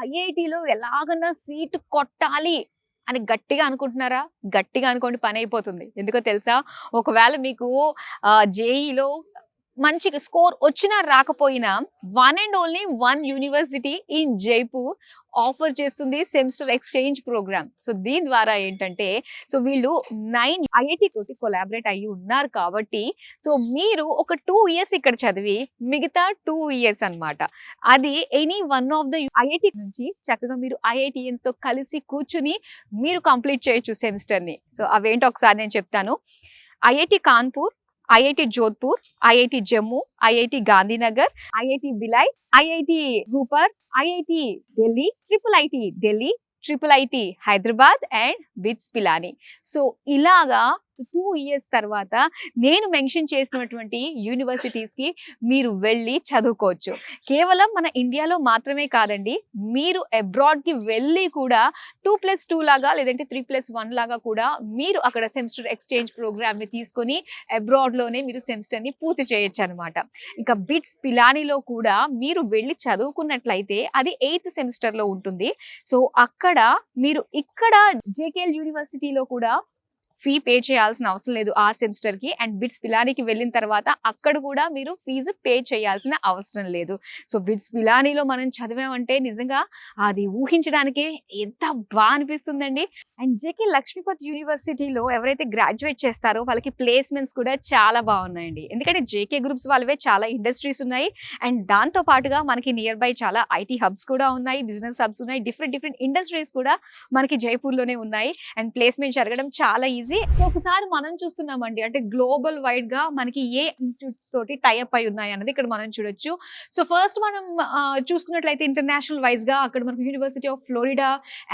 ఐఐటీలో ఎలాగన్నా సీట్ కొట్టాలి అని గట్టిగా అనుకుంటున్నారా? గట్టిగా అనుకోండి, పని అయిపోతుంది. ఎందుకో తెలుసా? ఒకవేళ మీకు జేఈలో మంచి స్కోర్ వచ్చినా రాకపోయినా one and only one university in Jaipur offer చేస్తుంది సెమిస్టర్ ఎక్స్చేంజ్ ప్రోగ్రామ్. సో దీని ద్వారా ఏంటంటే, సో వీళ్ళు 9 ఐఐటి తోటి కొలాబరేట్ అయ్యి ఉన్నారు కాబట్టి, సో మీరు ఒక 2 ఇయర్స్ ఇక్కడ చదివి మిగతా 2 ఇయర్స్ అన్నమాట, అది any one of the IIT నుంచి చక్కగా మీరు ఐఐటియన్స్ తో కలిసి కూర్చుని మీరు కంప్లీట్ చేయొచ్చు సెమిస్టర్ ని. సో అవేంటో ఒకసారి నేను చెప్తాను. IIT Kanpur, IIT Jodhpur, IIT Jammu, IIT Gandhinagar, IIT Bhilai, IIT రూపర్, IIT Delhi, triple IT Delhi, triple IT Hyderabad and bits Pilani. So ఇలాగా 2 ఇయర్స్ తర్వాత నేను మెన్షన్ చేసినటువంటి యూనివర్సిటీస్ కి మీరు వెళ్ళి చదువుకోవచ్చు. కేవలం మన ఇండియాలో మాత్రమే కాదండి, మీరు అబ్రాడ్ కి వెళ్ళి కూడా 2+2 లాగా లేదంటే 3+1 లాగా కూడా మీరు అక్కడ సెమిస్టర్ ఎక్స్చేంజ్ ప్రోగ్రామ్ ని తీసుకొని అబ్రాడ్ లోనే మీరు సెమిస్టర్ ని పూర్తి చేయొచ్చు అనమాట. ఇంకా బిట్స్ పిలానీలో కూడా మీరు వెళ్ళి చదువుకున్నట్లయితే అది 8th సెమిస్టర్ లో ఉంటుంది. సో అక్కడ మీరు ఇక్కడ జేకేఎల్ యూనివర్సిటీలో కూడా ఫీ పే చేయాల్సిన అవసరం లేదు ఆ సెమిస్టర్ కి. అండ్ బిట్స్ పిలానీకి వెళ్ళిన తర్వాత అక్కడ కూడా మీరు ఫీజు పే చేయాల్సిన అవసరం లేదు. సో బిట్స్ పిలానీలో మనం చదివామంటే నిజంగా అది ఊహించడానికే ఎంత బాగా అనిపిస్తుందండి. అండ్ జేకే లక్ష్మీపతి యూనివర్సిటీలో ఎవరైతే గ్రాడ్యుయేట్ చేస్తారో వాళ్ళకి ప్లేస్మెంట్స్ కూడా చాలా బాగున్నాయండి. ఎందుకంటే జేకే గ్రూప్స్ వాళ్ళవే చాలా ఇండస్ట్రీస్ ఉన్నాయి. అండ్ దాంతో పాటుగా మనకి నియర్ బై చాలా ఐటీ హబ్స్ కూడా ఉన్నాయి, బిజినెస్ హబ్స్ ఉన్నాయి, డిఫరెంట్ ఇండస్ట్రీస్ కూడా మనకి జైపూర్లోనే ఉన్నాయి. అండ్ ప్లేస్మెంట్ జరగడం చాలా ఈజీ. ఒకసారి మనం చూస్తున్నామండి, అంటే గ్లోబల్ వైడ్ గా మనకి ఏ ఇన్స్టిట్యూట్ తోటి టైఅప్ అయి ఉన్నాయి అన్నది ఇక్కడ మనం చూడొచ్చు. సో ఫస్ట్ మనం చూసుకున్నట్లయితే ఇంటర్నేషనల్ వైజ్ గా అక్కడ మనకు university of Florida,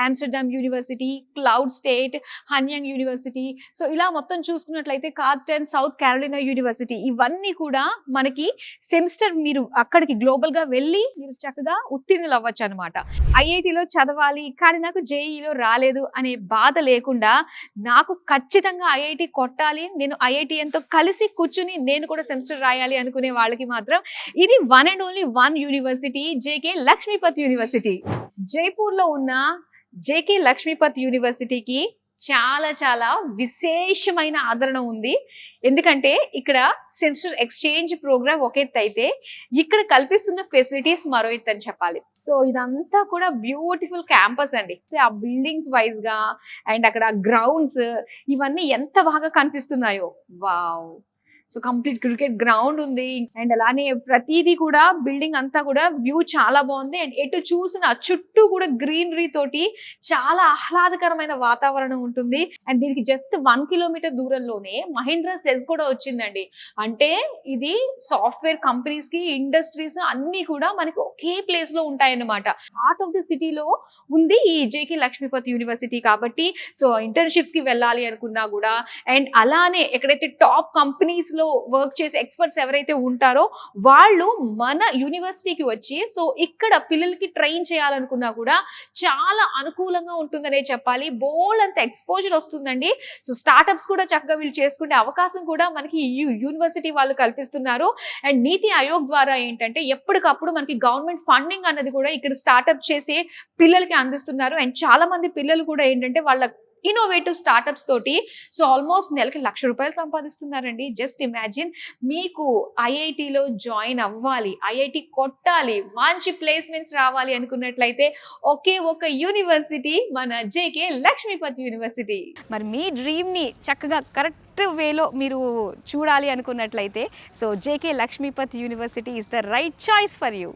Amsterdam university, cloud state, Hanyang university, so ఇలా మొత్తం చూసుకున్నట్లయితే కార్టన్, సౌత్ క్యారోలినా యూనివర్సిటీ, ఇవన్నీ కూడా మనకి సెమిస్టర్ మీరు అక్కడికి గ్లోబల్ గా వెళ్ళి మీరు చక్కగా ఉత్తీర్ణులు అవ్వచ్చు అనమాట. ఐఐటిలో చదవాలి కానీ నాకు జేఈలో రాలేదు అనే బాధ లేకుండా, నాకు ఖచ్చితంగా ఐఐటి కొట్టాలి, నేను ఐఐటిఎన్తో కలిసి కూర్చుని నేను కూడా సెమిస్టర్ రాయాలి అనుకునే వాళ్ళకి మాత్రం ఇది one and only one university, JK Lakshmipati university. Jaipur లో ఉన్న జేకే లక్ష్మీపతి యూనివర్సిటీకి చాలా చాలా విశేషమైన ఆదరణ ఉంది. ఎందుకంటే ఇక్కడ సెమిస్టర్ ఎక్స్చేంజ్ ప్రోగ్రామ్ ఒక ఎత్తు అయితే, ఇక్కడ కల్పిస్తున్న ఫెసిలిటీస్ మరో ఎత్తు అని చెప్పాలి. సో ఇదంతా కూడా బ్యూటిఫుల్ క్యాంపస్ అండి. ఆ బిల్డింగ్స్ వైజ్ గా అండ్ అక్కడ గ్రౌండ్స్ ఇవన్నీ ఎంత బాగా కనిపిస్తున్నాయో, wow. So complete cricket ground ఉంది. అండ్ అలానే ప్రతిదీ కూడా బిల్డింగ్ అంతా కూడా వ్యూ చాలా బాగుంది. అండ్ ఎటు చూసిన చుట్టూ కూడా గ్రీనరీ తోటి చాలా ఆహ్లాదకరమైన వాతావరణం ఉంటుంది. అండ్ దీనికి జస్ట్ 1 కిలోమీటర్ దూరంలోనే మహీంద్రా సెజ్ కూడా వచ్చిందండి. అంటే ఇది సాఫ్ట్వేర్ కంపెనీస్ కి, ఇండస్ట్రీస్ అన్ని కూడా మనకి ఒకే ప్లేస్ లో ఉంటాయన్నమాట. హార్ట్ ఆఫ్ ది సిటీలో ఉంది ఈ జేకే లక్ష్మీపతి యూనివర్సిటీ కాబట్టి, సో ఇంటర్న్షిప్స్ కి వెళ్ళాలి అనుకున్నా కూడా, అండ్ అలానే ఎక్కడైతే టాప్ కంపెనీస్ లో వర్క్ చేసే ఎక్స్పర్ట్స్ ఎవరైతే ఉంటారో వాళ్ళు మన యూనివర్సిటీకి వచ్చి సో ఇక్కడ పిల్లలకి ట్రైన్ చేయాలనుకున్నా కూడా చాలా అనుకూలంగా ఉంటుందనే చెప్పాలి. బోల్డ్ అంత ఎక్స్పోజర్ వస్తుందండి. సో స్టార్ట్అప్స్ కూడా చక్కగా వీళ్ళు చేసుకునే అవకాశం కూడా మనకి యూనివర్సిటీ వాళ్ళు కల్పిస్తున్నారు. అండ్ నీతి ఆయోగ్ ద్వారా ఏంటంటే ఎప్పటికప్పుడు మనకి గవర్నమెంట్ ఫండింగ్ అన్నది కూడా ఇక్కడ స్టార్ట్అప్ చేసే పిల్లలకి అందిస్తున్నారు. అండ్ చాలా మంది పిల్లలు కూడా ఏంటంటే వాళ్ళ ఇన్నోవేటివ్ స్టార్ట్అప్స్ తోటి సో ఆల్మోస్ట్ నెలకి ₹1,00,000 సంపాదిస్తున్నారండి. జస్ట్ ఇమాజిన్, మీకు ఐఐటిలో జాయిన్ అవ్వాలి, ఐఐటి కొట్టాలి, మంచి ప్లేస్మెంట్స్ రావాలి అనుకున్నట్లయితే ఒకే ఒక యూనివర్సిటీ మన జేకే లక్ష్మీపతి యూనివర్సిటీ. మరి మీ డ్రీమ్ ని చక్కగా కరెక్ట్ వేలో మీరు చూడాలి అనుకున్నట్లయితే so JK Lakshmipati university is the right choice for you.